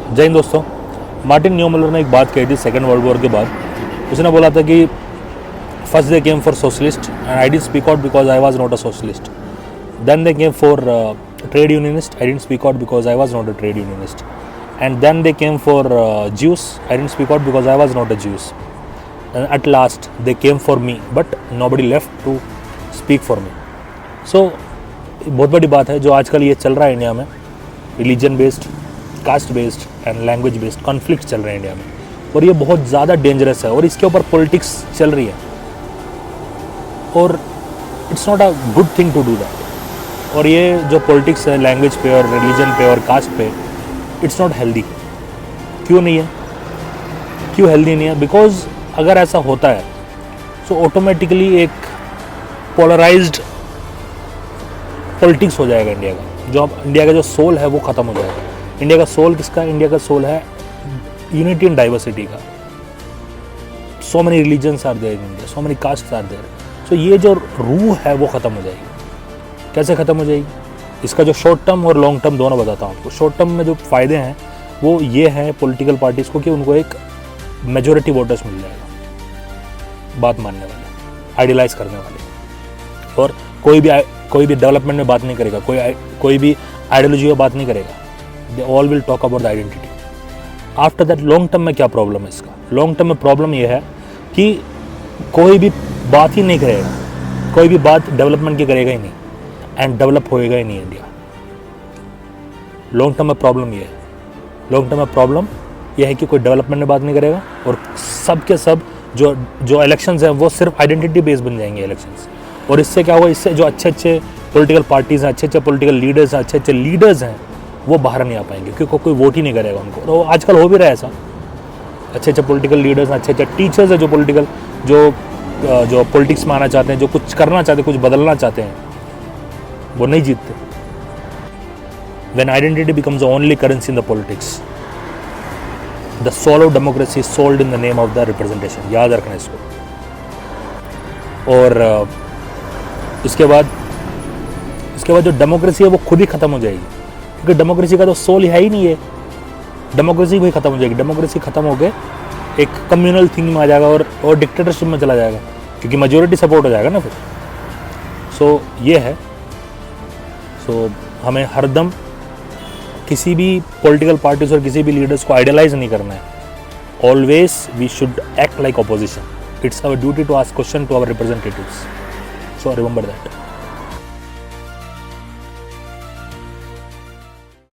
जय हिंद दोस्तों। मार्टिन न्यूमलर ने एक बात कही थी सेकेंड वर्ल्ड वॉर के बाद। उसने बोला था कि first they came for socialist and I didn't speak out because I was not a socialist. Then they came for trade unionist, I didn't speak out because I was not a trade unionist. And then they came for Jews, I didn't speak out because I was not a Jews. And at last they came for me, but nobody left to speak for me. So बहुत बड़ी बात है जो आजकल ये चल रहा है इंडिया में, religion based, caste based and language based conflict चल रहे हैं इंडिया में, और ये बहुत ज़्यादा डेंजरस है और इसके ऊपर पॉलिटिक्स चल रही है और it's not a good thing to do that. और ये जो पॉलिटिक्स है लैंग्वेज पे और रिलीजन पे और कास्ट पे, इट्स नॉट हेल्दी। क्यों नहीं है? क्यों हेल्दी नहीं है? बिकॉज अगर ऐसा होता है तो ऑटोमेटिकली एक पोलराइज्ड पॉलिटिक्स हो जाएगा इंडिया का। जो इंडिया का जो सोल है वो ख़त्म हो जाएगा। इंडिया का सोल किसका? इंडिया का सोल है यूनिटी एंड डाइवर्सिटी का। So many religions are there in India, so many caste are there. So ये जो रूह है वो ख़त्म हो जाएगी। कैसे ख़त्म हो जाएगी? इसका जो शॉर्ट टर्म और लॉन्ग टर्म दोनों बताता हूँ आपको। शॉर्ट टर्म में जो फ़ायदे हैं वो ये हैं पॉलिटिकल पार्टीज़ को कि उनको एक मेजॉरिटी वोटर्स मिल जाएगा, बात मानने वाले, आइडियलाइज करने वाले, और कोई भी डेवलपमेंट में बात नहीं करेगा, कोई भी आइडियोलॉजी में बात नहीं करेगा। They all will talk about the identity. After that long term में क्या प्रॉब्लम है इसका? लॉन्ग टर्म में प्रॉब्लम ये है कि कोई भी बात ही नहीं करेगा, कोई भी बात डेवलपमेंट की करेगा ही नहीं एंड डेवलप होएगा ही नहीं इंडिया। लॉन्ग टर्म में प्रॉब्लम ये है। लॉन्ग टर्म में प्रॉब्लम यह है कि कोई डेवलपमेंट में बात नहीं करेगा और सब के सब जो इलेक्शंस हैं वो सिर्फ आइडेंटिटी बेस्ड बन जाएंगे इलेक्शंस। और इससे क्या होगा? इससे जो अच्छे पॉलिटिकल पार्टीज़ हैं, अच्छे पॉलिटिकल लीडर्स हैं, अच्छे लीडर्स हैं, वो बाहर नहीं आ पाएंगे क्योंकि कोई वोट ही नहीं करेगा उनको। तो आजकल हो भी रहा है ऐसा। अच्छे पॉलिटिकल लीडर्स हैं, अच्छे टीचर्स हैं जो पॉलिटिक्स में आना चाहते हैं, जो कुछ करना चाहते हैं, कुछ बदलना चाहते हैं, वो नहीं जीतते। When identity becomes the only currency in the politics, the soul of democracy is sold in the name of the representation. याद रखना इसको। और इसके बाद जो डेमोक्रेसी है वो खुद ही ख़त्म हो जाएगी क्योंकि डेमोक्रेसी का तो सोल है ही नहीं है। डेमोक्रेसी भी ख़त्म हो जाएगी। डेमोक्रेसी ख़त्म हो गए एक कम्युनल थिंग में आ जाएगा और डिक्टेटरशिप में चला जाएगा क्योंकि मेजोरिटी सपोर्ट हो जाएगा ना फिर। सो ये है। सो हमें हरदम किसी भी पॉलिटिकल पार्टीज और किसी भी लीडर्स को आइडियलाइज नहीं करना है। Always we should act like opposition. It's our duty to ask question to our representatives. So remember that.